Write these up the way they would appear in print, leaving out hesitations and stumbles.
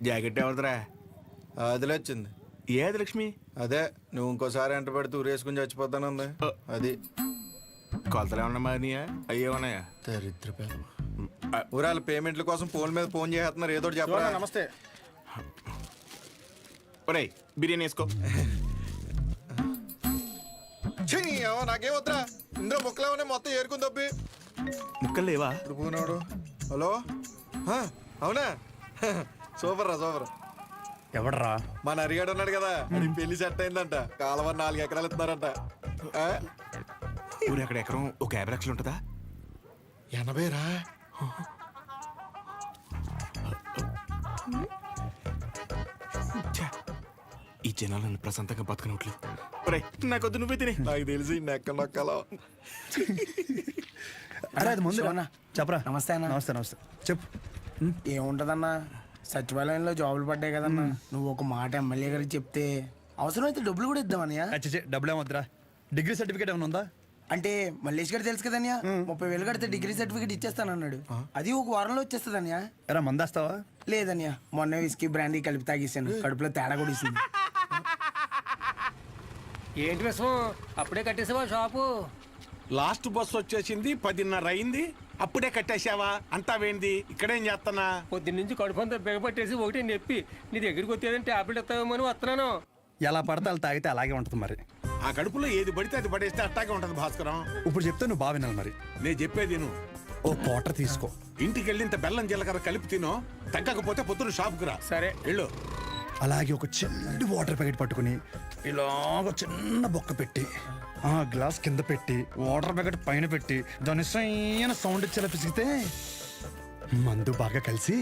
Jacket ఎవరిదిరా? అదిలే వచ్చింది. ఏది లక్ష్మి? అదే నువ్వు ఇంకోసారి ఎంట పెడితే ఊరేసుకుని చచ్చిపోతానుంది. అది కొలతలు ఏమన్నా మారినాయా? అయ్యే ఉన్నాయా? దరిద్ర ఊరాల పేమెంట్ల కోసం ఫోన్ మీద ఫోన్ చేస్తున్నారు. ఏదో చెప్పరా. నమస్తే. ఒరేయ్ బిర్యానీ వేసుకో. నాకేం వద్దా, ఇందులో ముక్కలేమనే మొత్తం ఏరుకుని తప్పి. ముక్కలు లేవా? ఇప్పుడు పోనాడు. హలో, అవునా? సూపర్ రా, సూపర్. ఎవడరా? మన అరిగాడు ఉన్నాడు కదా, అది పెళ్లి సెట్ అయిందంట. కాలువ 4 ఎకరాలు ఇస్తున్నారంట. ఊరు ఎక్కడ ఎకరం ఒక 50 లక్షలు ఉంటుందా? 80 రా. ఈ జనాలు నన్ను ప్రశాంతంగా బతకనట్లేదు. ఒరేయ్ నాకొద్దు, నువ్వే తినే. నాకు తెలిసి నెక్క నొక్కలో. అరే అది ముందు చెప్పరా. నమస్తే అన్న. నమస్తే నమస్తే. చెప్పు. ఏముంటదన్నా, సచివాలయంలో జాబులు పడ్డాయి కదన్నా. నువ్వు ఒక మాట ఎమ్మెల్యే గారికి చెప్తే అవసరమైతే డబ్బులు కూడా ఇద్దామన్నయ్య. అచ్చే డబ్బులు ఏమొద్దురా. డిగ్రీ సర్టిఫికేట్ ఏమైనా ఉందా? అంటే మల్లేష్ గారు తెలుసు కదన్యా, 30,000 కడితే డిగ్రీ సర్టిఫికేట్ ఇచ్చేస్తానన్నాడు. అది ఒక వారంలో వచ్చేస్తుందన్యా. ఎరా మందేస్తావా? లేదన్యా, మొన్న విస్కీ బ్రాండీ కలిపి తాగేసాను. కడుపులో తేడా కూడా ఇస్తుంది. ఏంటి విషయం? అప్పుడే కట్టేసావా షాపు? లాస్ట్ బస్ వచ్చేసింది, 10:30 అయింది, అప్పుడే కట్టేసావా? అంతా వేంది, ఇక్కడేం చేస్తానా? పొద్దున్నుంచి కడుపంతా బిగపట్టేసి ఒకటి నొప్పి. నీ దగ్గరికి వచ్చేదంటే టాబ్లెట్ ఇస్తావేమో అని వస్తున్నాను. ఎలా పడితే అలా తాగితే అలాగే ఉంటుంది మరి. ఆ కడుపులో ఏది పడితే అది పడేస్తే అట్టాగే ఉంటది భాస్కరం. ఇప్పుడు చెప్తే నువ్వు బాగా వినాలి మరి. నేను చెప్పేది నువ్వు ఓ క్వార్టర్ తీసుకో. ఇంటికి వెళ్ళి ఇంత బెల్లం జీలకర్ర కలిపి తినో, తగ్గకపోతే పొద్దున షాప్కి రా. సరే వెళ్ళు. అలాగే ఒక చిన్న వాటర్ ప్యాకెట్ పట్టుకుని ఇలాగ చిన్న బొక్క పెట్టి ఆ గ్లాస్ కింద పెట్టి వాటర్ ప్యాకెట్ పైన పెట్టి దాని సైన సౌండ్ ఇచ్చేలా పిసిగితే మందు బాగా కలిసి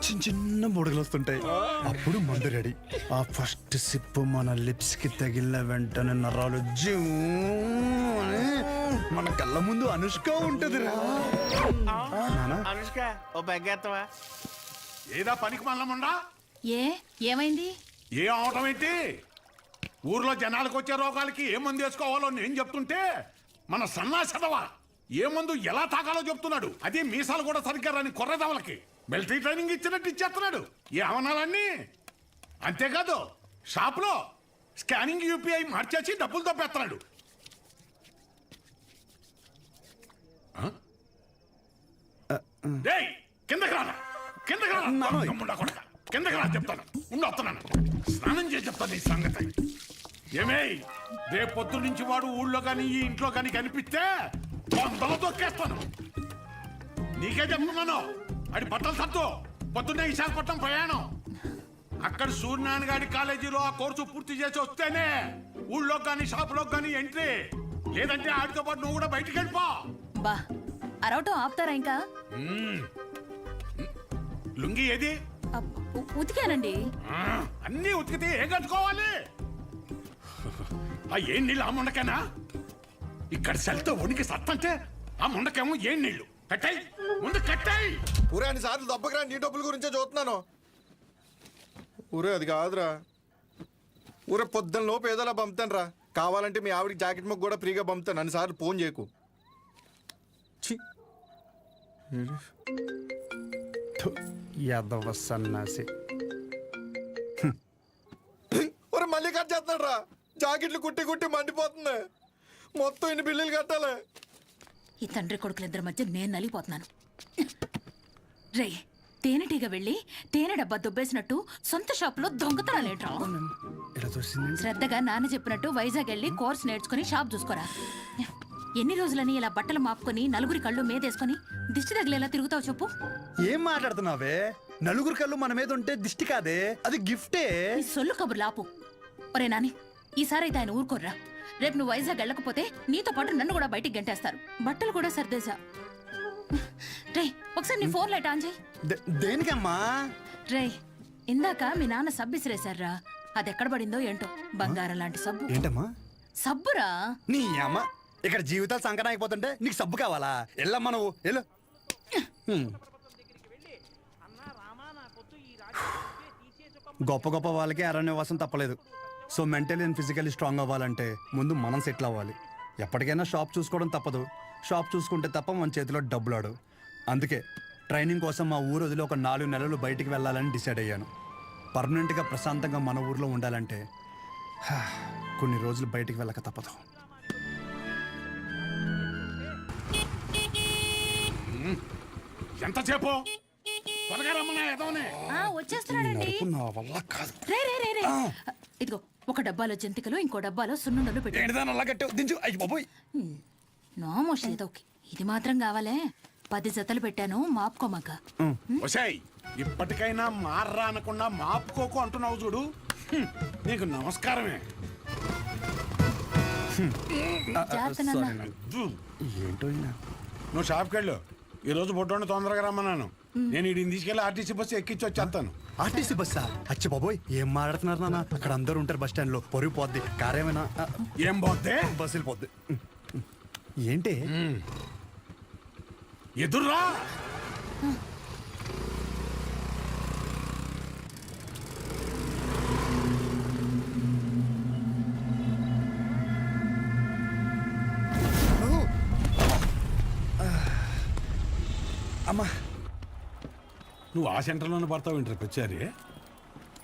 చిన్న చిన్న బుడగలు వస్తుంటాయి. అప్పుడు మందు రెడీ. ఆ ఫస్ట్ సిప్ మన లిప్స్ కి తగిలిన వెంటనే నరాలు జూ అని మన కళ్ళ ముందు అనుష్క ఉంటది రా. అనుష్క ఓ బెగ్గేత్తవా? ఏదా పనికి మల్లముండా? ఏమైంది? ఏ అవటం ఏంటి? ఊర్లో జనాలకు వచ్చే రోగాలకి ఏ మందు వేసుకోవాలో నేను చెప్తుంటే మన సన్నాసదవా ఏ మందు ఎలా తాగాలో చెప్తున్నాడు. అదే మీసాలు కూడా సరిగ్గా రాని కొర్రదవలకి మిలిటరీ ట్రైనింగ్ ఇచ్చినట్టు ఇచ్చేస్తున్నాడు. ఏ అవనాలన్నీ అంతేకాదు, షాప్లో స్కానింగ్ యూపీఐ మార్చేసి డబ్బులు తప్పేస్తున్నాడు. కిందకి రానా, కిందకి రా, కిందకి రా చెప్తాను. వస్తున్నాను, స్నానం చేసి చెప్తాను ఈ సంగతి. ఏమే రేపు పొద్దు నుంచి వాడు ఊళ్ళో కానీ ఈ ఇంట్లో కానీ కనిపిస్తే వందలు తొక్కేస్తాను. నీకే చెప్తున్నాను. అది బట్టలు సత్తు పొద్దున్నే విశాఖపట్నం ప్రయాణం. అక్కడ సూర్యనారాయణ గారి కాలేజీలో ఆ కోర్సు పూర్తి చేసి వస్తేనే ఊళ్ళో కానీ షాపులో కానీ ఎంట్రీ. లేదంటే ఆడితో పాటు నువ్వు కూడా బయటికి వెళ్ళిపో. బా అరవటం ఆపుతారా ఇంకా? లుంగి ఏది? ఉతికానండి. అన్నీ ఉతికితే ఏం కట్టుకోవాలి? ఆ ఏం నీళ్ళు ఆ ముండకేనా? ఇక్కడ సెల్తో ఉనికి సత్తంటే ఆ ముండకేమో ఏం నీళ్లు? కట్టాయి ముందు కట్టాయి. ఊరే అన్ని సార్లు దెబ్బకి రా, నీ డబ్బుల గురించే చూస్తున్నాను. ఊరే అది కాదురా. ఊరే పొద్దున్న లోపు ఏదోలా పంపుతాను రా. కావాలంటే మీ ఆవిడికి జాకెట్ ముక్క కూడా ఫ్రీగా పంపుతాను. అన్నిసార్లు ఫోన్ చేయకు. యాదవ సన్నాసి. ఒరే మళ్ళీ కట్ చేస్తాడు రా. జాకెట్లు కుట్టి కుట్టి మండిపోతుంది. మొత్తం ఇన్ని బిల్లులు కట్టాలి. ఈ తండ్రి కొడుకులిద్దరి మధ్య నేను నలిగిపోతున్నాను. రే తేనెటీగ వెళ్ళి తేనె డబ్బా దుబ్బేసినట్టు సొంత షాపులో దొంగతనాలేంట్రా? శ్రద్ధగా నాన్న చెప్పినట్టు వైజాగ్ వెళ్ళి కోర్స్ నేర్చుకుని షాప్ చూసుకోరా. ఎన్ని రోజులని ఇలా బట్టలు మాపుకొని నలుగురి కళ్ళు మీదేసుకొని దిష్టి తగిలేలా తిరుగుతావు చెప్పు? ఏం మాట్లాడుతున్నావే? నలుగురు కళ్ళు మన మీద ఉంటే దిష్టి కాదే, అది గిఫ్టే. ఈ సొల్లు కబుర్లు ఆపు. ఒరే నాని, ఈసారి అయితే ఆయన ఊరుకోర్రా. రేపు నువ్వు వైజాగ్ వెళ్ళకపోతే నీతో పాటు నన్ను కూడా బయటికి గంటేస్తారు. బట్టలు కూడా సర్దేశా. రే ఒకసారి నీ ఫోన్ లైట్ ఆన్ చేయి. దేనికమ్మా? రే ఇందాక మీ నాన్న సబ్బు ఇసిరేశారా, అది ఎక్కడ పడిందో ఏంటో. బంగారం లాంటి సబ్బు. ఏంటమ్మా? సబ్బురా. నీ అమ్మ, ఇక్కడ జీవితాలు సంకటం అయిపోతుంటే నీకు సబ్బు కావాలా? వెళ్ళమ్మా నువ్వు వెళ్ళు. గొప్ప గొప్ప వాళ్ళకి అరణ్యవాసం తప్పలేదు. So mentally and physically strong అవ్వాలంటే ముందు మనం సెటిల్ అవ్వాలి. ఎప్పటికైనా షాప్ చూసుకోవడం తప్పదు. షాప్ చూసుకుంటే తప్ప మన చేతిలో డబ్బులాడు. అందుకే ట్రైనింగ్ కోసం మా ఊరు వదిలి ఒక 4 నెలలు బయటికి వెళ్ళాలని డిసైడ్ అయ్యాను. పర్మనెంట్గా ప్రశాంతంగా మన ఊర్లో ఉండాలంటే కొన్ని రోజులు బయటికి వెళ్ళక తప్పదు. ఎంతసేపు త్వరగా రమ్మన్నా ఎదవనే. వచ్చేస్తున్నాడండి. నా వల్ల కాదు. రే రే రే రే ఇదిగో ఒక డబ్బాలో జంతికలు ఇంకో డబ్బాలో సున్నుండలు పెట్టు. ఏంటిదాని అలా కట్టావు? దించు. అయ్యి బాబోయ్. నోమోష్ ఏదో ఇది మాత్రం కావాలే. 10 జతలు పెట్టాను మాపుకోమాక. ఒసేయ్ ఇప్పటికైనా మార్రా అనకుండా మాపుకోకు అంటున్నావు చూడు. నీకు నమస్కారమే. జాగ్రత్త నాన్న. ఏంటో ఈయన. నువ్వు షాప్కి వెళ్ళు. ఈ రోజు బొడ్డోని తొందరగా రమ్మన్నాను. నేను వీడిని తీసుకెళ్ళి ఆర్టీసీ బస్సు ఎక్కించి వచ్చేస్తాను. ఆర్టీసీ బస్సా? అచ్చి బాబోయ్, ఏం మాట్లాడుతున్నారు నాన్న? అక్కడ అందరూ ఉంటారు బస్ స్టాండ్ లో. పొరుగు పోద్ది. కారేమైనా ఏం పోతే బస్సు వెళ్ళిపోద్ది. ఏంటి ఎదుర్రా. అమ్మా, నువ్వు ఆ సెంటర్లోనే పడతావు ఇంటర్ వచ్చారి.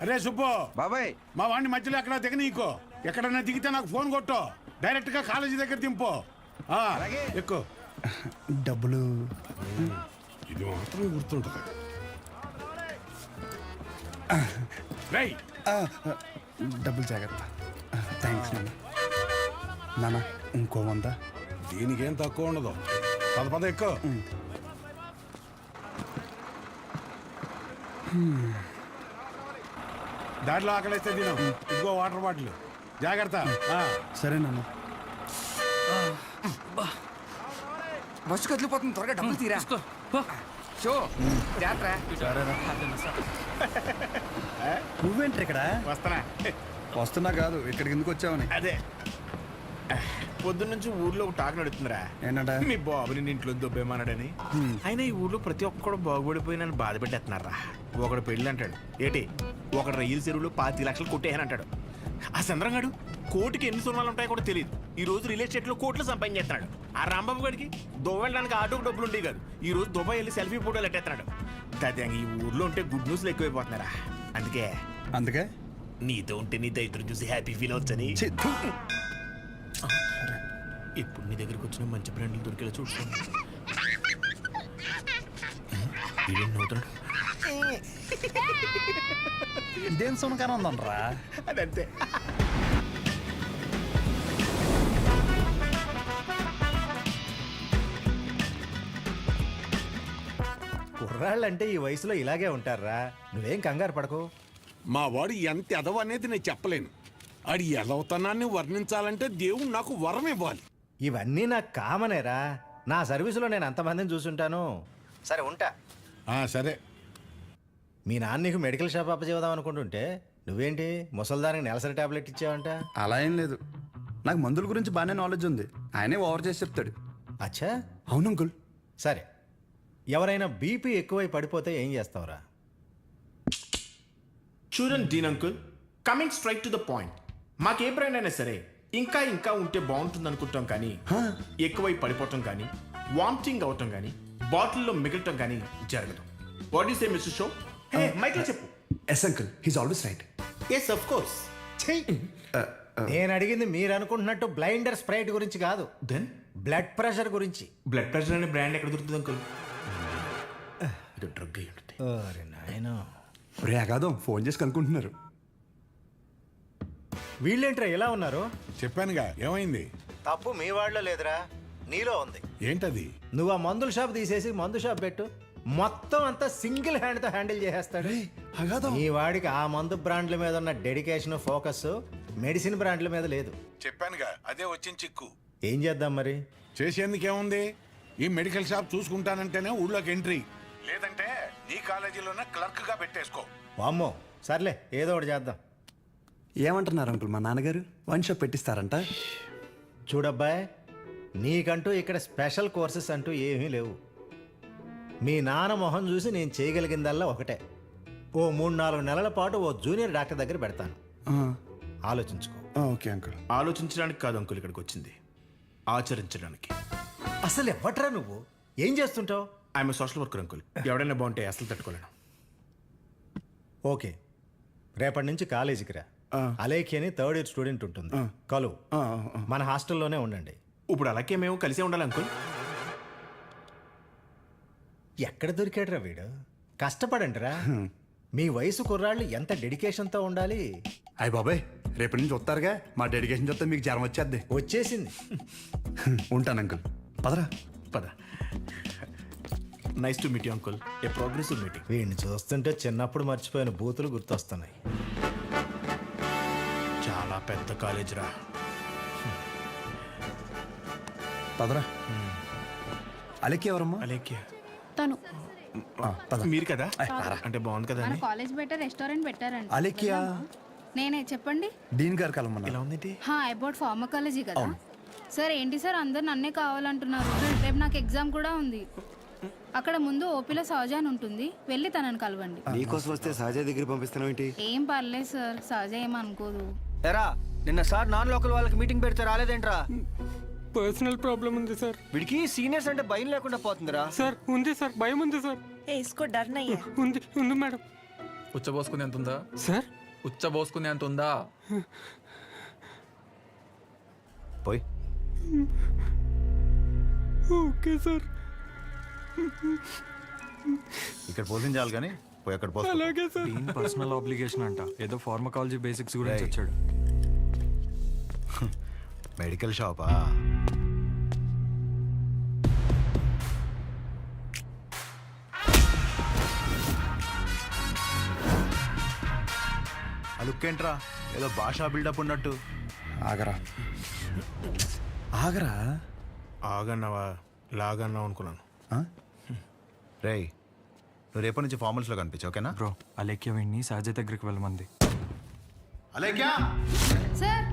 అరే సుబ్బు బాబాయ్, మా వాడిని మధ్యలో ఎక్కడ దిగనీకో. ఎక్కడన్నా దిగితే నాకు ఫోన్ కొట్టు. డైరెక్ట్ గా కాలేజీ దగ్గర దింపు. ఎక్కువ డబ్బులు ఇది మాత్రం గుర్తుంటుంది. రేయ్ డబ్బులు జాగ్రత్త. థ్యాంక్స్ నాన్న. నాన్న ఇంకో 100. దీనికేం తక్కువ ఉండదు. పద ఎక్కువ. దాంట్లో ఆకలిస్తే తిను. ఇదిగో వాటర్ బాటిల్. జాగ్రత్త. సరే నాన్న. బస్సు కదిలిపోతుంది, త్వరగా డబ్బులు తీరా. షో నువ్వేంటి ఇక్కడ? వస్తానా? వస్తున్నా కాదు, ఇక్కడికి ఎందుకు వచ్చావని. అదే పొద్దున్నుంచి ఊర్లో ఒక టాక్ నడుతుందిరా. ఏంటంట? మీ బాబుని నీ ఇంట్లో దొబ్బేమన్నాడని. అయినా ఈ ఊర్లో ప్రతి ఒక్కడు బాగుపడిపోయి నన్ను బాధ పెట్టేస్తున్నారా. ఒకడు పెళ్ళి అంటాడు. ఏటి ఒకడు రైలు చెరువులో 25 లక్షలు కొట్టేయని అంటాడు. ఆ చంద్రంగాడు కోటికి ఎన్ని సున్నాలు ఉంటాయో కూడా తెలియదు. ఈ రోజు రియల్ ఎస్టేట్ లో కోట్లు సంపాదించేస్తున్నాడు. ఆ రాంబాబు గడికి దుబాయ్ వెళ్ళడానికి ఆటోకి డబ్బులు ఉండేవి కాదు. ఈ రోజు దుబాయ్ వెళ్ళి సెల్ఫీ ఫోటోలు ఎట్టేస్తున్నాడు. దాదాపు ఈ ఊర్లో ఉంటే గుడ్ న్యూస్లు ఎక్కువైపోతున్నారా. అందుకే నీతో ఉంటే నీ దైత్రం చూసి హ్యాపీ ఫీల్ అవచ్చని ఇప్పుడు నీ దగ్గరికి వచ్చిన మంచి బ్రాండ్లు దొరికేలా చూసుకోండి. ఇదేం సునకాన ఉందనరా? అదంతే. కుర్రాళ్ళంటే ఈ వయసులో ఇలాగే ఉంటారా. నువ్వేం కంగారు పడకు. మా వాడు ఎంత ఎదవ అనేది నేను చెప్పలేను. ఆడి ఎదవతనాన్ని వర్ణించాలంటే దేవుడు నాకు వరం ఇవ్వాలి. ఇవన్నీ నాకు కామనేరా. నా సర్వీసులో నేను అంతమందిని చూసుంటాను. సరే ఉంటా. సరే. మీ నాన్న నీకు మెడికల్ షాప్ అప్పచేద్దాం అనుకుంటుంటే నువ్వేంటి ముసల్దానికి నెలసరి టాబ్లెట్ ఇచ్చావంట? అలా ఏం లేదు. నాకు మందుల గురించి బాగానే నాలెడ్జ్ ఉంది. ఆయనే ఓవర్ చేసి చెప్తాడు. అచ్చా, అవును అంకుల్. సరే. ఎవరైనా బీపీ ఎక్కువై పడిపోతే ఏం చేస్తావురా? చూడండి Dean uncle, coming straight to the point. మాకే బ్రాండ్ అయినా సరే ఇంకా ఇంకా ఉంటే బాగుంటుంది అనుకుంటాం, కానీ ఎక్కువై పడిపోవటం కానీ వామిటింగ్ అవటం కానీ బాటిల్లో మిగలటం కానీ జరగదు. What is a mister show? Michael చెప్పు. Yes uncle, he's always right. Yes of course. నేను అడిగింది మీరు అనుకుంటున్నట్టు బ్లైండర్ స్ప్రైట్ గురించి కాదు, దెన్ బ్లడ్ ప్రెషర్ గురించి. బ్లడ్ ప్రెషర్ అనే బ్రాండ్ ఎక్కడ దొరుకుతుంది అంకుల్? ఇది డ్రగ్ అయి ఉంటుంది. ఓరి నాయనో. రే అగాదం, ఫోన్ చేసి కనుక్కుంటున్నారు. వీళ్ళేంట్రా ఎలా ఉన్నారు? చెప్పానుగా ఏమైంది. తప్పు మీ వాళ్ళలో లేదురా, నీలో ఉంది. ఏంటది? నువ్వు ఆ మందుల షాప్ తీసేసి మందు షాప్ పెట్టు, మొత్తం అంతా సింగిల్ హ్యాండ్తో హ్యాండిల్ చేసేస్తాడు. ఈ వాడికి ఆ మందు బ్రాండ్ల మీద ఉన్న డెడికేషన్, ఫోకస్ మెడిసిన్ బ్రాండ్ల మీద లేదు. చెప్పానుగా అదే వచ్చిన చిక్కు. ఏం చేద్దాం మరి? చేసేందుకేముంది, ఈ మెడికల్ షాప్ చూసుకుంటానంటేనే ఊళ్ళోకి ఎంట్రీ, లేదంటే నీ కాలేజీలోనే క్లర్క్ గా పెట్టేసుకో. వామ్మో, సర్లే ఏదో ఒకటి చేద్దాం. ఏమంటున్నారు అంకుల్? మా నాన్నగారు వన్ షాప్ పెట్టిస్తారంట. చూడబ్బాయ్, నీకంటూ ఇక్కడ స్పెషల్ కోర్సెస్ అంటూ ఏమీ లేవు. మీ నాన్న మొహం చూసి నేను చేయగలిగిందల్లా ఒకటే, ఓ 3-4 నెలల పాటు ఓ జూనియర్ డాక్టర్ దగ్గర పెడతాను. ఆలోచించుకో. Okay uncle. ఆలోచించడానికి కాదు అంకుల్ ఇక్కడికి వచ్చింది, ఆచరించడానికి. అసలు ఎవ్వట్రా నువ్వు? ఏం చేస్తుంటావు? I'm social worker uncle. ఎవడైనా బాగుంటే అసలు తట్టుకోలేను. ఓకే, రేపటి నుంచి కాలేజీకి రా. అలేఖి అని థర్డ్ ఇయర్ స్టూడెంట్ ఉంటుంది, కలు. మన హాస్టల్లోనే ఉండండి. ఇప్పుడు అలాగే మేము కలిసే ఉండాలి అంకుల్. ఎక్కడ దొరికాడురా వీడు? కష్టపడండిరా. మీ వయసు కుర్రాళ్ళు ఎంత డెడికేషన్తో ఉండాలి. అయ్య బాబాయ్, రేపటి నుంచి వస్తారుగా, మా డెడికేషన్ చూస్తే మీకు జ్వరం వచ్చేద్ది. వచ్చేసింది. ఉంటాను అంకుల్. పదరా. పద. Nice to meet you uncle. A progressive meeting. వీడిని చూస్తుంటే చిన్నప్పుడు మర్చిపోయిన బూతులు గుర్తొస్తున్నాయి. చాలా పెద్ద కాలేజ్ రా. పదరా. అలెక్కి ఎవరమ్మా? అలేఖ్య తను మీరు కదా? అంటే బాగుంది కదా మన అని. కాలేజ్ బయట రెస్టారెంట్ పెట్టారండి. అలెక్కియా? నేనే చెప్పండి. డీన్ గారు కలమన్నా. ఎలా ఉందేంటి? అబౌట్ ఫార్మకాలజీ కదా సార్. ఏంటి సార్ అందరు నన్నే కావాలంటున్నారు? రేపు నాకు ఎగ్జామ్ కూడా ఉంది. అక్కడ ముందు ఓపీలో సహజ అని ఉంటుంది, వెళ్ళి తనని కలవండి. నీకోసం వస్తే సహజ దగ్గర పంపిస్తున్నావు ఏంటి? ఏం పర్లేదు సార్, సహజ ఏమనుకోదు. ఎరా నిన్న సార్ నాన్ లోకల్ వాళ్ళకి మీటింగ్ పెడితే రాలేదేంట్రా? పర్సనల్ ప్రాబ్లం ఉంది సార్. వీడికి సీనియర్స్ అంటే భయం లేకుండా పోతుందిరా. సార్ ఉంది సార్, భయం ఉంది సార్. ఉంది ఉంది మేడం. ఉచ్చబోసుకునే ఎంత ఉందా సార్? ఉచ్చబోసుకునే అంత ఉందా? పోయి ఓకే సార్. ఇక్కడ పోషించాలి కానీ పోయి అక్కడ పోస్తా. అలాగే సార్. పర్సనల్ ఆబ్లిగేషన్ అంట, ఏదో ఫార్మకాలజీ బేసిక్స్ గురించి వచ్చాడు. మెడికల్ షాపా? ఆ లుక్ ఏంట్రా, ఏదో భాషా బిల్డప్ ఉన్నట్టు. ఆగరా ఆగరా. ఆగన్నావా లాగన్నావు అనుకున్నాను. రేయ్, నువ్వు రేపటి నుంచి ఫార్మల్స్లో కనిపించు, ఓకేనా? బ్రో, అలేఖ్య వీడిని సహజ దగ్గరికి వెళ్ళమంది. అలేఖ్యా, సార్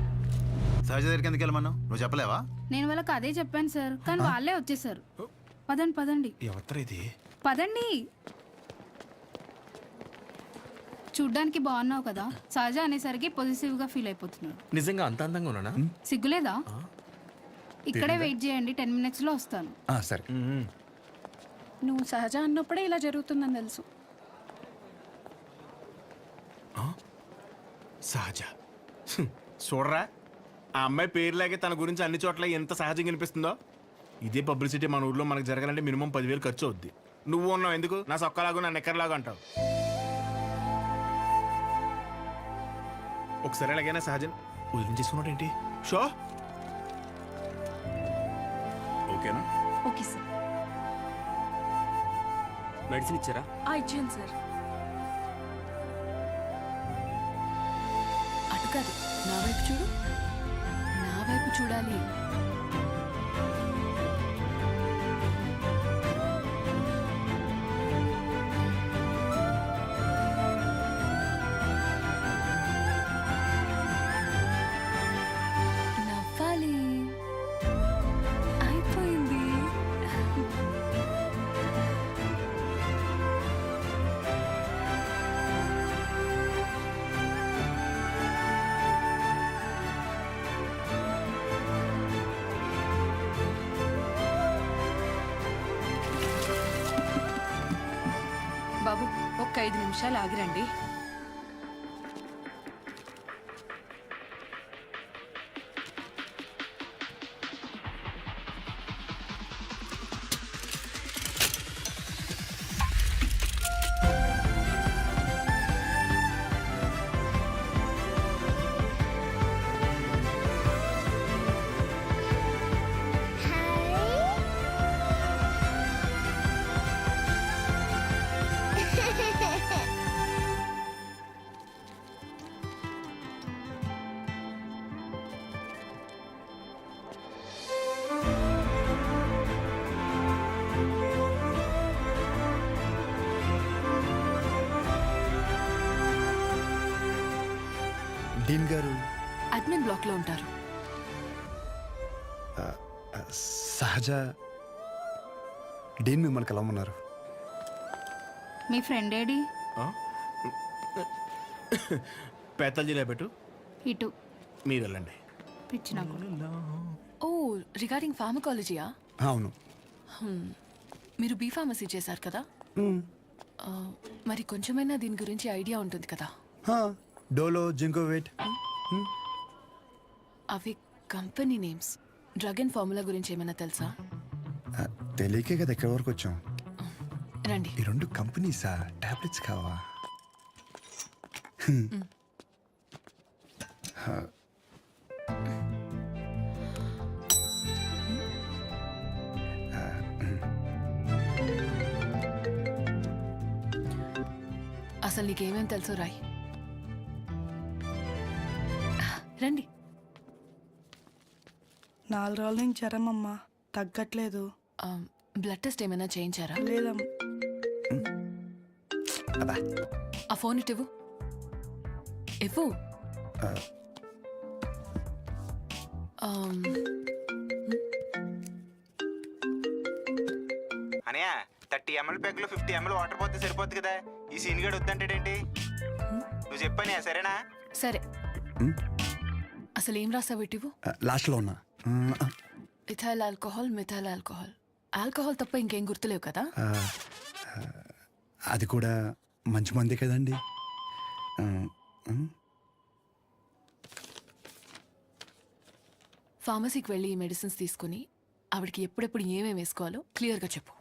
సహజ దగ్గరికి ఎందుకు వెళ్ళమన్నావు? నువ్వు చెప్పలేవా? నేను వాళ్ళకి అదే చెప్పాను సార్, కానీ వాళ్ళే వచ్చేసారు. పదండి పదండి ఎవరు ఇది? పదండి. చూడ్డానికి బాగున్నావు కదా, సహజ అనేసరికి పొజిటివ్ గా ఫీల్ అయిపోతున్నాడు. నిజంగా అంత అందంగా ఉన్నానా? సిగ్గులేదా? ఇక్కడే వెయిట్ చేయండి, 10 minutes లో వస్తాను. సరే. నువ్వు సహజ అన్నప్పుడే ఇలా జరుగుతుందని తెలుసు. సహజ. చూడరా, ఆ అమ్మాయి పేరులాగే తన గురించి అన్ని చోట్ల ఎంత సహజంగా అనిపిస్తుందో. ఇదే పబ్లిసిటీ మన ఊర్లో మనకు జరగాలంటే మినిమం 10,000 ఖర్చు అవుద్ది. నువ్వు ఉన్నావు ఎందుకు? నా సొక్కలాగా నా నెక్కర్లాగా అంటావు. ఒకసారి ఎలాగైనా సహజన్ వదిలించేసుకున్నాడు ఏంటి? షో ఓకేనా? Okay sir. మెడిసిన్ ఇచ్చారా? ఇచ్చాను సార్. అటు కాదు, నా వైపు చూడు. నా వైపు చూడాలి. నవ్వాలి. అయిపోయింది. బాబు, ఒక్క 5 నిమిషాలు ఆగిరండి. డీన్ గారు అడ్మిన్ బ్లాక్ లో ఉంటారు. సహజ, డీన్ మిమ్మల్ని కలవమన్నారు. మీ ఫ్రెండ్ ఏడి? పేతల్జీలో పెట్టు, ఇటు మీరు వెళ్ళండి. పిచ్చిన ఓ, రిగార్డింగ్ ఫార్మకాలజీయా? అవును. మీరు బీ ఫార్మసీ చేశారు కదా? మరి కొంచెమైనా దీని గురించి ఐడియా ఉంటుంది కదా? డోలో జింకోవేట్. అవి company names. Drug and formula గురించి ఏమైనా తెలుసా? తెలియకే కదా ఎక్కడి వరకు వచ్చాం. రండి. ఈ రెండు కంపెనీసా? టాబ్లెట్స్ కావా? అసలు నీకేమేం తెలుసు రాయ్. రండి. 4 రోజుల నుంచి జ్వరం అమ్మా, తగ్గట్లేదు. బ్లడ్ టెస్ట్ ఏమైనా చేయించారా? లేదమ్మా. ఆ ఫోన్ ఇటు ఇవ్వు. ఇవ్వు. అనయా 30 ml ప్యాక్లో 50 ml వాటర్ పోతే సరిపోద్ది కదా. ఈ సీన్ గడు వద్దంటాడేంటి? నువ్వు చెప్పానే సరేనా? సరే. అసలు ఏం రాసావు ఇటు ఇవ్వు. లాస్ట్లో ఉన్నా. Ethyl alcohol, methyl alcohol. Alcohol తప్ప ఇంకేం గుర్తులేవు కదా? అది కూడా మంచి మంది కదండి. ఫార్మసీకి వెళ్ళి ఈ మెడిసిన్స్ తీసుకుని ఆవిడకి ఎప్పుడెప్పుడు ఏమేమి వేసుకోవాలో క్లియర్గా చెప్పు.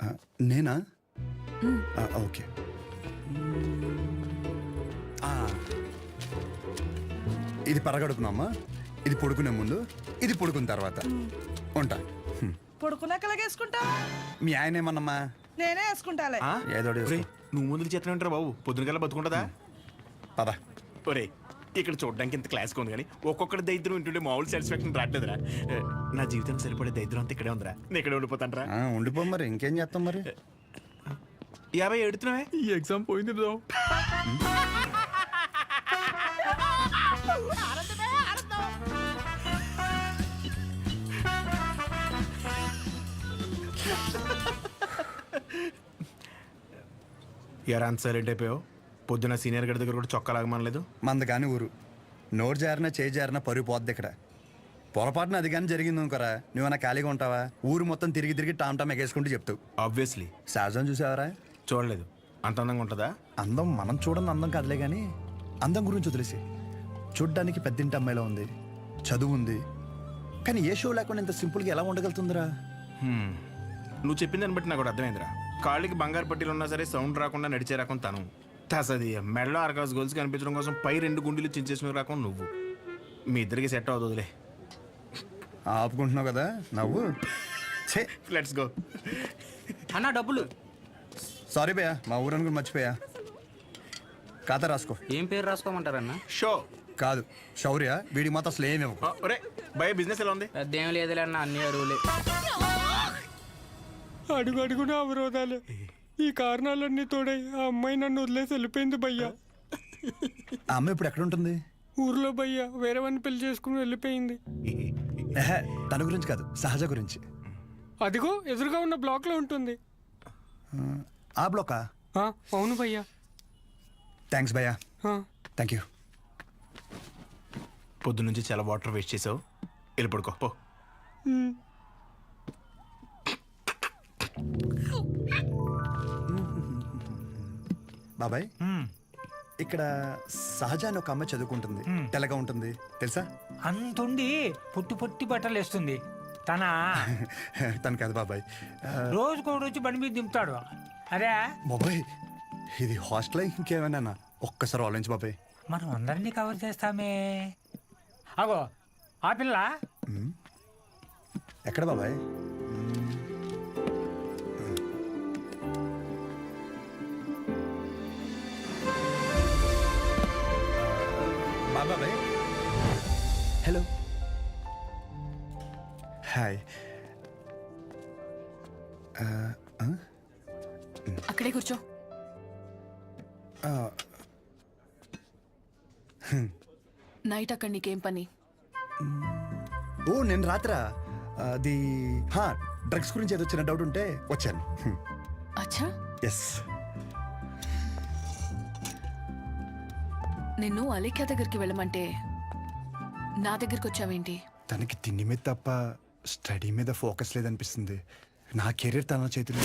నేనా? ఓకే. ఇది పరగడుపునమ్మా, ఇది పడుకునే ముందు, ఇది పడుకున్న తర్వాత. ఉంటా. పడుకున్నాక వేసుకుంటా. మీ ఆయన ఏమన్నమ్మా? నేనే వేసుకుంటాలే. ఏదో నువ్వు ముందుకు చేతనే బాబు, పొద్దున కల్లా బతుకుంటుందా? పద. ఒరే ఇక్కడ చూడడానికి ఇంత క్లాస్గా ఉంది కానీ ఒక్కొక్కటి దరిద్రం వింటుండే మామూలు సాటిస్ఫాక్షన్ రావట్లేదురా. నా జీవితం సరిపడే దరిద్రం అంతా ఇక్కడే ఉందిరా. నేను ఇక్కడే ఉండిపోతాను రా. ఉండిపో మరి, ఇంకేం చేస్తాం మరి. 50 ఎడుతున్నావే. ఈ ఎగ్జామ్ పోయింది బ్రో. ఎరా అంత సైలెంట్ అయిపోయావు? పొద్దున సీనియర్ గడి దగ్గర కూడా చొక్కా లాగమనలేదు. మంద కానీ ఊరు నోరు జారినా చేయి జారినా పరుగు పోద్ది ఇక్కడ. పొరపాటున అది కానీ జరిగింది అనుకోరా, నువ్వన్నా ఖాళీగా ఉంటావా? ఊరు మొత్తం తిరిగి తిరిగి టామ్ టామ్ ఎగేసుకుంటూ చెప్తావు. ఆబ్వియస్లీ. సహజం చూసావరా? చూడలేదు. అంత అందంగా ఉంటుందా? అందం మనం చూడని అందం కాదులే కానీ అందం గురించి వదిలేసి, చూడ్డానికి పెద్దింటి అమ్మాయిలో ఉంది, చదువు ఉంది, కానీ ఏ షో లేకుండా ఇంత సింపుల్గా ఎలా ఉండగలుగుతుందిరా? నువ్వు చెప్పిన దాన్ని బట్టి నాకు కూడా అర్థమైందిరా. కాళ్ళకి బంగారు పట్టీలు ఉన్నా సరే సౌండ్ రాకుండా నడిచే రకం తను. తసది మెడలో ఆర్కాస్ గోల్స్ కనిపించడం కోసం పై 2 గుండెలు చించేసిన రకం నువ్వు. మీ ఇద్దరికి సెట్ అవుతుందిలే. ఆపుకుంటున్నావు కదా నవ్వు. Let's go. అన్న డబ్బులు. సారీ భయ్యా, మా ఊరని కూడా మర్చిపోయా. ఖాతా రాసుకో. ఏం పేరు రాసుకోమంటారన్న? షో కాదు శౌర్య, వీడికి మాత్రం అసలు ఏమి ఇవ్వకు. ఒరే భయ బిజినెస్ ఎలా ఉంది? పెద్ద ఏం లేదులే అన్న, అన్ని అరువులే. అడుగు అడుగున అవరోధాలే. ఈ కారణాలన్నీ తోడై ఆ అమ్మాయి నన్ను వదిలేసి వెళ్ళిపోయింది భయ్యా. ఆ అమ్మాయి ఇప్పుడు ఎక్కడ ఉంటుంది? ఊర్లో భయ్యా వేరే వాడిని పెళ్లి చేసుకుని వెళ్ళిపోయింది. తన గురించి కాదు, సహజ గురించి. అదిగో ఎదురుగా ఉన్న బ్లాక్ లో ఉంటుంది. ఆ బ్లాకా? అవును భయ్యా. థ్యాంక్స్ భయ్యా. Thank you. పొద్దున్నుంచి చాలా వాటర్ వేస్ట్ చేసావు, వెళ్ళి పడుకో పో. బాబాయ్, ఇక్కడ సహజ అని ఒక అమ్మాయి చదువుకుంటుంది, తెల్లగా ఉంటుంది తెలుసా? అంతుండి పొట్టి పొట్టి బట్టలు వేస్తుంది. తను కాదు బాబాయ్, రోజుకో రోజు బండి మీద దింపుతాడు. అరే బాబాయ్ ఇది హాస్టల్ ఇంకేమైనా? ఒక్కసారి ఆలోచించు బాబాయ్. మనం అందరినీ కవర్ చేస్తామే. అగో ఆ పిల్ల ఎక్కడ బాబాయ్? బాబాయ్ హలో హాయ్. అక్కడే కూర్చో. నైట్ అక్కడ నీకేం పని? ఓ నేను రాత్రా అది డ్రగ్స్ గురించి ఏదో చిన్న డౌట్ ఉంటే వచ్చాను. అచ్చా. ఎస్. నిన్ను అలేఖ్య దగ్గరికి వెళ్ళమంటే నా దగ్గరికి వచ్చావేంటి? తనకి తిండి మీద తప్ప స్టడీ మీద ఫోకస్ లేదనిపిస్తుంది. నా కెరీర్ తన చేతిలో.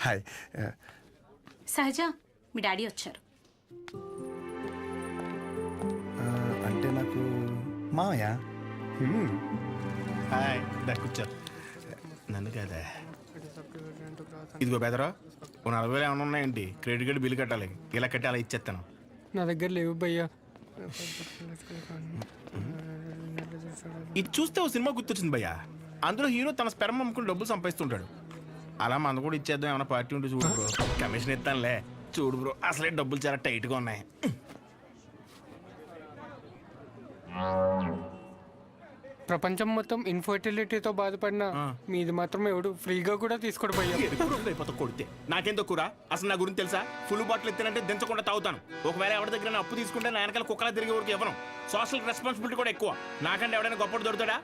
హాయ్. సహజ మీ డాడీ వచ్చారు. అంటే నాకు మామయ్య. హాయ్ కూర్చోరు. నన్ను కదా ఇదిగో బెదరా, ఓ 40,000 ఏమైనా ఉన్నాయండి? క్రెడిట్ కార్డు బిల్లు కట్టాలి, ఇలా కట్టి అలా ఇచ్చేస్తాను. నా దగ్గర లేవు భయ్యా. ఇది చూస్తే ఓ సినిమా గుర్తొచ్చింది భయ్యా. అందులో హీరో తన స్పెర్మ్ అమ్ముకుని డబ్బులు సంపాదిస్తుంటాడు. అలా మన కూడా ఇచ్చేద్దాం, ఏమైనా పార్టీ ఉంటే చూడు బ్రో. కమిషన్ ఇస్తానులే. చూడు బ్రో, అసలే డబ్బులు చాలా టైట్గా ఉన్నాయి. ప్రపంచం మొత్తం ఇన్ఫర్టిలిటీతో బాధపడిన మీది మాత్రం ఎవడు ఫ్రీగా కూడా తీసుకోడు భయ్యా. అయిపోతా కొడితే నాకేం తక్కువ. అసలు నా గురించి తెలుసా? ఫుల్ బాటిల్ ఎత్తానంటే దించకుండా తాగుతాను. ఒకవేళ ఎవరి దగ్గర అప్పు తీసుకుంటే నా వెనకాల కుక్కలా తిరిగే వరకు ఇవ్వను. సోషల్ రెస్పాన్సిబిలిటీ కూడా ఎక్కువ. నాకంటే ఎవడైనా గొప్పడు దొరుకుతాడా?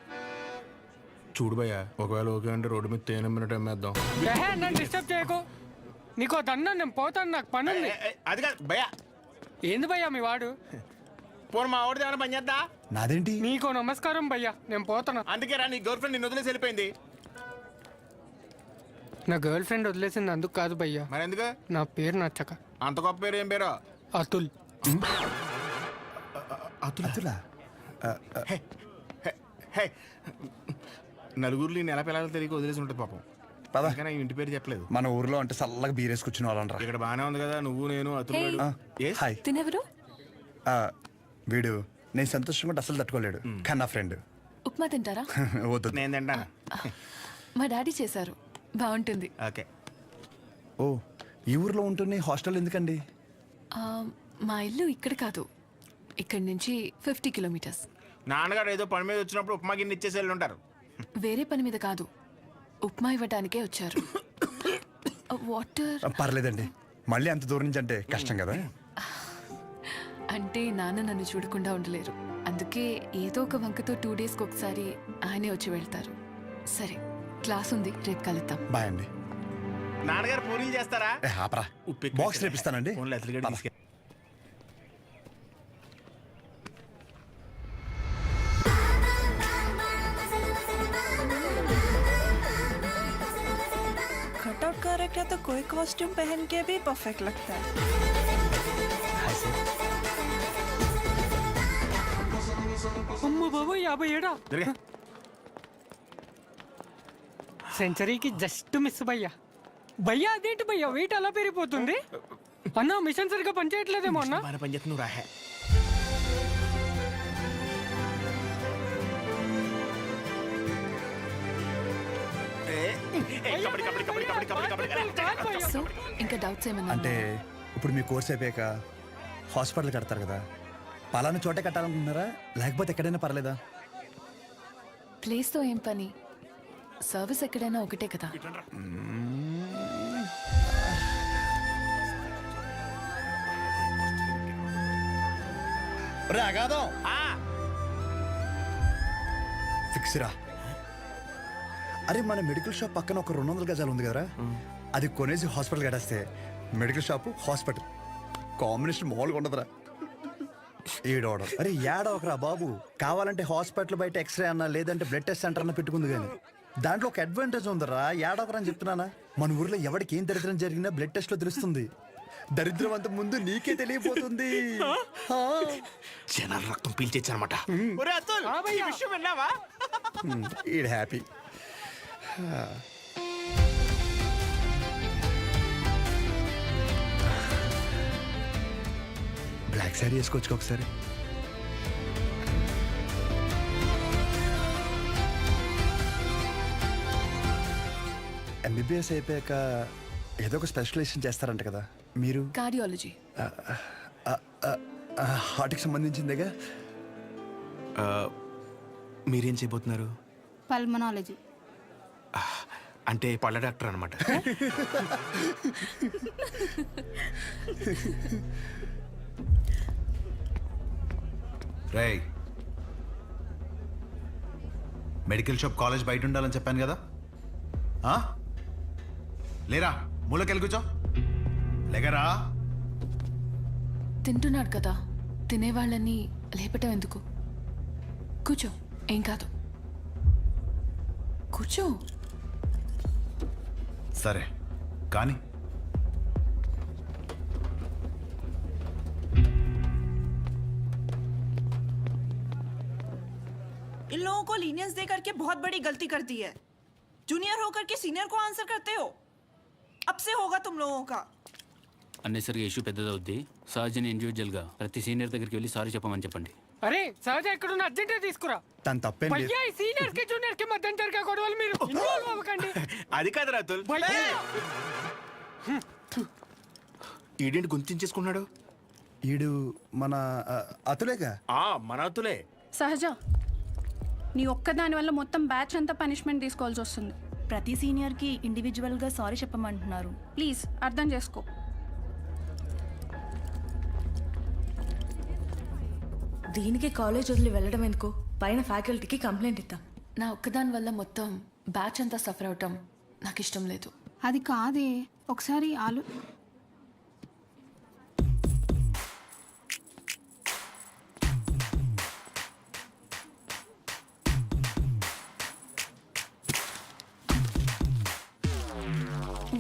చూడు భయ్యా, ఒకవేళ ఓకే అంటే రోడ్డు మీద తేనె మినిట్ అమ్మేద్దాం. నన్ను డిస్టర్బ్ చేయకు. నీకు దన్నా, నేను పోతాను, నాకు పని ఉంది. అది కాదు భయ్యా. ఏంది భయ్యా మీ వాడు? పోను మా ఆవిడది ఏమైనా పని చేద్దా? నాదేంటి? నీకు నమస్కారం భయ్యా, నేను పోతాను. అందుకే రా, నీ గర్ల్ ఫ్రెండ్ నిన్ను వదిలేసి వెళ్ళిపోయింది. నా గర్ల్ ఫ్రెండ్ వదిలేసింది అందుకు కాదు భయ్యా. మరి ఎందుకు? నా పేరు నచ్చక. అంత గొప్ప పేరు ఏం పేరు? అతుల్. అతులా? నలుగురిలో నెల పిల్లలు తిరిగి వదిలేసి ఉంటుంది పాపం. కానీ ఇంటి పేరు చెప్పలేదు. మన ఊర్లో అంటే చల్లగా బీరేసుకొచ్చిన వాళ్ళనరా. ఇక్కడ బానే ఉంది కదా, నువ్వు నేను అతులు. హాయ్. తినెవరు? వీడు నేను సంతోషంగా ఉంటే అసలు తట్టుకోలేడు, కానీ నా ఫ్రెండ్. ఉప్మా తింటారా? వద్దు. నేను తింటాను. మా డాడీ చేశారు, బాగుంటుంది. ఓకే. ఓ, ఈ ఊర్లో ఉంటున్న హాస్టల్ ఎందుకండి? మా ఇల్లు ఇక్కడ కాదు, ఇక్కడి నుంచి 50 కిలోమీటర్స్. నాన్నగారు ఏదో పని మీద వచ్చినప్పుడు ఉప్మా గిన్నె ఇచ్చేసి వెళ్ళి ఉంటారు. వేరే పని మీద కాదు, ఉప్మా ఇవ్వడానికే వచ్చారు. వాటర్? పర్లేదండి, మళ్ళీ అంత దూరం నుంచి అంటే కష్టం కదా. అంటే నాన్న నన్ను చూడకుండా ఉండలేరు, అందుకే ఏదో ఒక వంకతో 2 డేస్కి ఒకసారి ఆయనే వచ్చి వెళ్తారు. సరే, క్లాస్ ఉంది, రేపు కలుద్దాం. బాయ్ అండి. నాన్నగారు పూరీలు చేస్తారా? ఆపరా, బాక్స్ రేపిస్తానండి. कटआउट कैरेक्टर तो कोई कॉस्ट्यूम पहन के भी परफेक्ट लगता है. అమ్మ బాబు 57. సెంచరీకి జస్ట్ మిస్ భయ్యా. భయ్యా అదేంటి భయ్యా వెయిట్ అలా పెరిగిపోతుంది? అన్న మిషన్ సరిగ్గా పనిచేయట్లేదేమో అన్న. పని చేస్తు నువ్వు రాహే. సో ఇంకా డౌట్స్ ఏమన్నా? అంటే ఇప్పుడు మీ కోర్స్ అయిపోయాక హాస్పిటల్ కడతారు కదా, పలానా చోటే కట్టాలనుకుంటున్నారా లేకపోతే ఎక్కడైనా పర్లేదా? ప్లేస్తో ఏం పని, సర్వీస్ ఎక్కడైనా ఒకటే కదా. రాగాదం ఫిక్స్ రా. అరే, మన మెడికల్ షాప్ పక్కన ఒక 200 గజాలు ఉంది కదరా, అది కొనేసి హాస్పిటల్ కట్టేస్తే మెడికల్ షాప్ హాస్పిటల్ కాంబినేషన్ మామూలుగా ఉండదురా. ఏడవడం అరే ఏడవకరా బాబు, కావాలంటే హాస్పిటల్ బయట ఎక్స్రే అన్నా లేదంటే బ్లడ్ టెస్ట్ సెంటర్ అన్న పెట్టుకుంది, కానీ దాంట్లో ఒక అడ్వాంటేజ్ ఉందరా. ఏడవకరా అని చెప్తున్నానా. మన ఊర్లో ఎవరికి ఏం దరిద్రం జరిగినా బ్లడ్ టెస్ట్ లో తెలుస్తుంది. దరిద్రం అంత ముందు నీకే తెలియపోతుంది. జనాల రక్తం పీల్చేచ్చనమాట. ఈడ్ హ్యాపీ. బ్లాక్ శారీ వేసుకోవచ్చు ఒకసారి. ఎంబీబీఎస్ అయిపోయాక ఏదో ఒక స్పెషలైజేషన్ చేస్తారంట కదా మీరు? కార్డియాలజీ. హార్ట్కి సంబంధించిందేగా. మీరేం చేయబోతున్నారు? పల్మనాలజీ. అంటే పళ్ళ డాక్టర్ అనమాట. రేయ్, మెడికల్ షాప్ కాలేజ్ బయట ఉండాలని చెప్పాను కదా, లేరా మూలకెళ్ళి కూర్చో. లేకరా. తింటున్నాడు కదా, తినేవాళ్ళని లేపటం ఎందుకు? కూర్చో, ఏం కాదు, కూర్చో. సరే కానీ ओपिनियंस दे करके बहुत बड़ी गलती कर दी है। जूनियर होकर के सीनियर को आंसर करते हो। अब से होगा तुम लोगों का। అన్నెసరిగా ఇష్యూ పెద్దదవుద్ది. సహజని ఇండివిజువల్గా ప్రతి సీనియర్ దగ్గరికి వెళ్ళి సారీ చెప్పమని చెప్పండి. అరే సహజ ఎక్కడున్న అర్జెంట్ తీసుకురా. తను తప్పేం లేదు. భయ్యా ఈ సీనియర్స్ కి జూనియర్ కి మధ్య జరిగే గొడవలు మీరు ఇన్వాల్వ్ అవ్వకండి. అది కాదు రాతుల్. భయ్యా ఈడేంటి గుంతించేసుకున్నాడు? ఈడు మన అతులేగా. మన అతులే. సహజ నీ ఒక్కదాని వల్ల మొత్తం బ్యాచ్ అంతా పనిష్మెంట్ తీసుకోవాల్సి వస్తుంది. ప్రతి సీనియర్ కి ఇండివిజువల్ గా సారీ చెప్పమంటున్నారు. ప్లీజ్ అర్థం చేసుకో. దీనికి కాలేజ్ వదిలి వెళ్ళడం ఎందుకు? పైన ఫ్యాకల్టీకి కంప్లైంట్ ఇద్దాం. నా ఒక్కదాని వల్ల మొత్తం బ్యాచ్ అంతా సఫర్ అవటం నాకు ఇష్టం లేదు. అది కాదే, ఒకసారి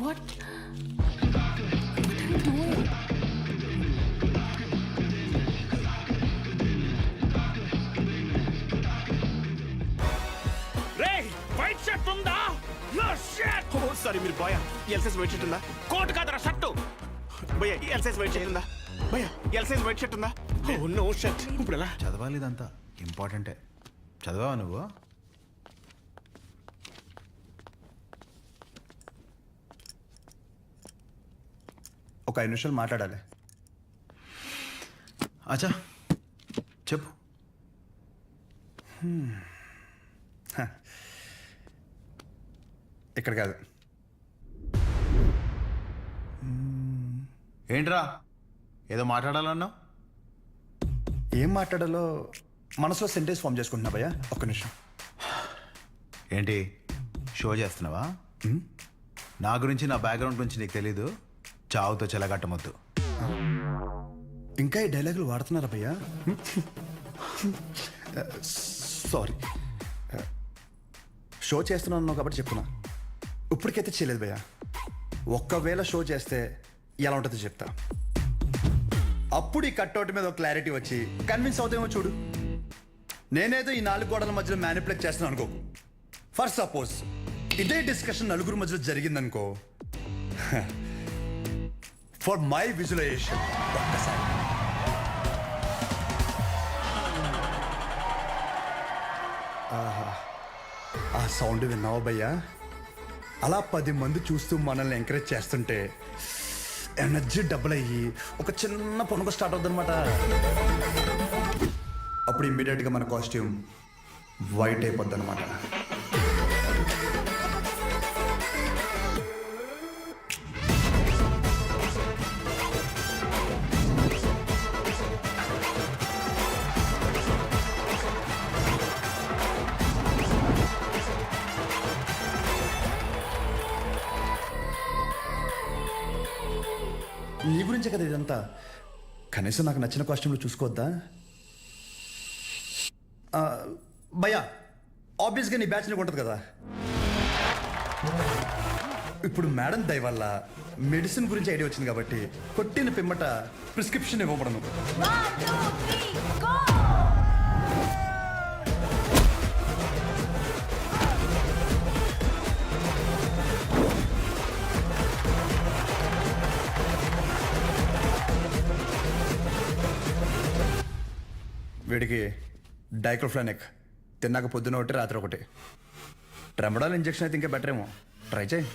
వాట్ వైట్ షర్ట్ ఉందా? సారీ మీరు boy. L size white shirt ఉందా? కోట్ కాదరా షర్టు. భయ్యా ఎల్ సైజ్ వైట్ షర్ట్ ఉందా? భయ్యా ఎల్ సైజ్ వైట్ షర్ట్ ఉందా? No shirt. ఇప్పుడు ఎలా చదవాలి ఇదంతా ఇంపార్టెంటే. చదవా నువ్వు? ఒక 5 నిమిషాలు మాట్లాడాలి. అచ్చా చెప్పు. ఇక్కడ కాదు. ఏంట్రా ఏదో మాట్లాడాలన్నావు? ఏం మాట్లాడాలో మనసులో సెంటెన్స్ ఫామ్ చేసుకుంటున్నా భయ్యా. ఒక్క నిమిషం. ఏంటి షో చేస్తున్నావా? నా గురించి నా బ్యాక్గ్రౌండ్ గురించి నీకు తెలీదు. చావుతో చెలగట్టమొద్దు. ఇంకా ఈ డైలాగులు వాడుతున్నారా భయ్యా? సారీ. షో చేస్తున్నాను కాబట్టి చెప్తున్నా. ఇప్పటికైతే చేయలేదు భయ్యా. ఒక్కవేళ షో చేస్తే ఎలా ఉంటుందో చెప్తా. అప్పుడు ఈ కట్అవుట్ మీద ఒక క్లారిటీ వచ్చి కన్విన్స్ అవుతామో చూడు. నేనేదో ఈ 4 గోడల మధ్యలో మ్యానిపులేట్ చేస్తున్నాను అనుకో. ఫర్ సపోజ్ ఇదే డిస్కషన్ నలుగురు మధ్యలో జరిగిందనుకో. ఫర్ మై విజువలైజేషన్ ఒక్కసారి ఆ సౌండ్ విన్నావా భయ్యా? అలా 10 మంది చూస్తూ మనల్ని ఎంకరేజ్ చేస్తుంటే ఎనర్జీ డబుల్ అయ్యి ఒక చిన్న పొనుగు స్టార్ట్ అవుతుంది అనమాట. అప్పుడు ఇమ్మీడియట్గా మన కాస్ట్యూమ్ వైట్ అయిపోద్ది అనమాట. నీ గురించే కదా ఇదంతా. కనీసం నాకు నచ్చిన కాస్ట్యూమ్లో చూసుకోవద్దా భయ్యా? ఆబ్వియస్గా నీ బ్యాచ్ నీకు ఉంటుంది కదా. ఇప్పుడు మేడం దయ వల్ల మెడిసిన్ గురించి ఐడియా వచ్చింది కాబట్టి కొట్టిన పిమ్మట ప్రిస్క్రిప్షన్ ఇవ్వబడను. వీడికి డైక్లోఫెనాక్ తిన్నాక పొద్దున ఒకటి రాత్రి ఒకటి. ట్రెమడాల్ ఇంజెక్షన్ అయితే ఇంకా బెటర్ ఏమో. ట్రై చేయి.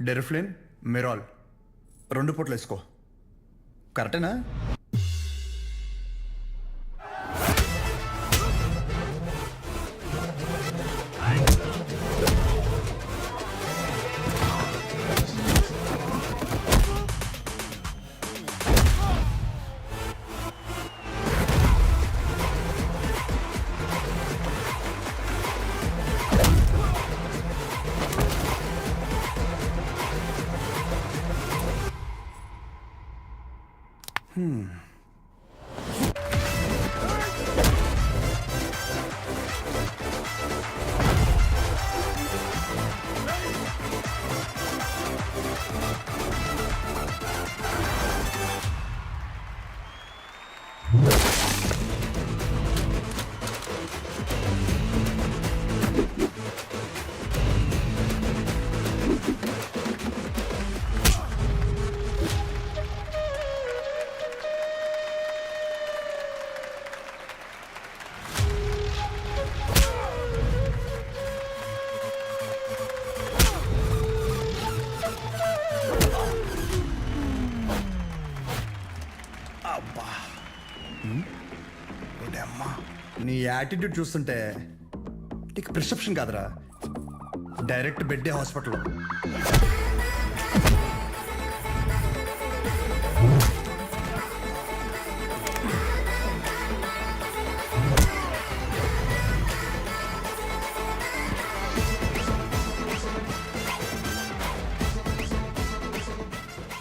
డెరిఫ్లిన్, మిరాల్ 2 పూటలు వేసుకో. కరెక్టేనా? నీ యాటిట్యూడ్ చూస్తుంటే నీకు ప్రిస్క్రిప్షన్ కాదురా, డైరెక్ట్ బెడ్డే హాస్పిటల్.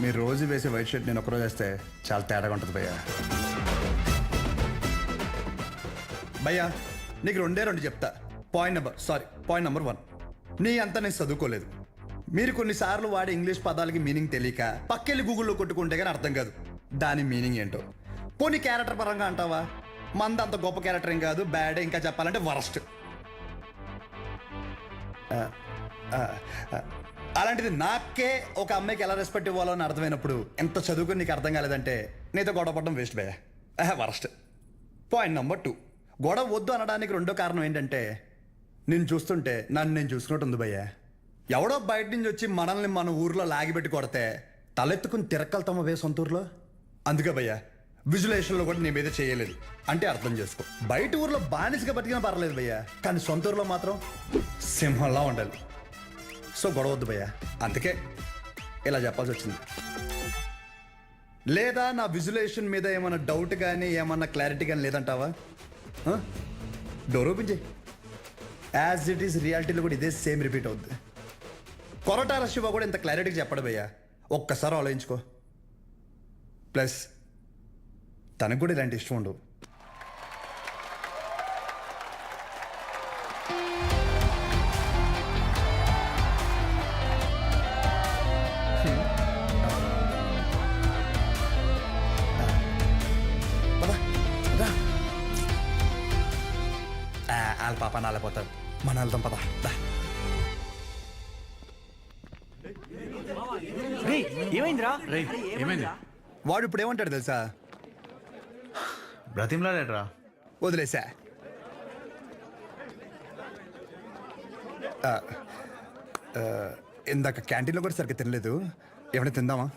మీరు రోజు వేసే వైట్ షర్ట్ నేను ఒకరోజు వేస్తే చాలా తేడాగా ఉంటుంది భయ్యా. భయ్యా నీకు రెండు చెప్తా. పాయింట్ నెంబర్ 1, నీ అంతా నేను చదువుకోలేదు. మీరు కొన్నిసార్లు వాడే ఇంగ్లీష్ పదాలకి మీనింగ్ తెలియక పక్కెళ్ళి గూగుల్లో కొట్టుకుంటే కానీ అర్థం కాదు దాని మీనింగ్ ఏంటో. పోనీ క్యారెక్టర్ పరంగా అంటావా, మంద అంత గొప్ప క్యారెక్టర్ ఏం కాదు, బ్యాడ్, ఇంకా చెప్పాలంటే వరస్ట్. అలాంటిది నాకే ఒక అమ్మాయికి ఎలా రెస్పెక్ట్ ఇవ్వాలో అని అర్థమైనప్పుడు ఎంత చదువుకుని నీకు అర్థం కాలేదంటే నీతో గొడవ పడడం వేస్ట్ భయ్యా, వరస్ట్. పాయింట్ నెంబర్ 2, గొడవ వద్దు అనడానికి రెండో కారణం ఏంటంటే నేను చూస్తుంటే నన్ను నేను చూసుకున్నట్టు ఉంది భయ్యా. ఎవడో బయట నుంచి వచ్చి మనల్ని మన ఊర్లో లాగిపెట్టి కొడితే తలెత్తుకుని తిరక్కలుతామా వే సొంత ఊర్లో. అందుకే భయ్యా విజులేషన్లో కూడా నీ మీద చేయలేదు అంటే అర్థం చేసుకో. బయట ఊర్లో బానిసగా బతికినా పర్లేదు భయ్యా, కానీ సొంత ఊర్లో మాత్రం సింహంలా ఉండాలి. సో గొడవ వద్దు భయ్యా, అందుకే ఇలా చెప్పాల్సి వచ్చింది. లేదా నా విజులేషన్ మీద ఏమైనా డౌట్ కానీ ఏమన్నా క్లారిటీ కానీ లేదంటావా? డోర్ ఓపెన్ చేయి. యాజ్ ఇట్ ఈస్ రియాలిటీలో కూడా ఇదే సేమ్ రిపీట్ అవుద్ది. కొరటాల శివ కూడా ఇంత క్లారిటీగా చెప్పడు భయ్యా, ఒక్కసారి ఆలోచించుకో. ప్లస్ తనకు కూడా ఇలాంటి ఇష్టం ఉండవు. వాళ్ళ పాప నాలేపోతాడు, మన వెళ్దాం పద. ఏమైందిరా? ఏమైంది? వాడు ఇప్పుడు ఏమంటాడు తెలుసా? బ్రతిమ్లాడేట్రా. వదిలేసా. ఇందాక క్యాంటీన్లో కూడా సరిగ్గా తినలేదు, ఏమైనా తిందామా?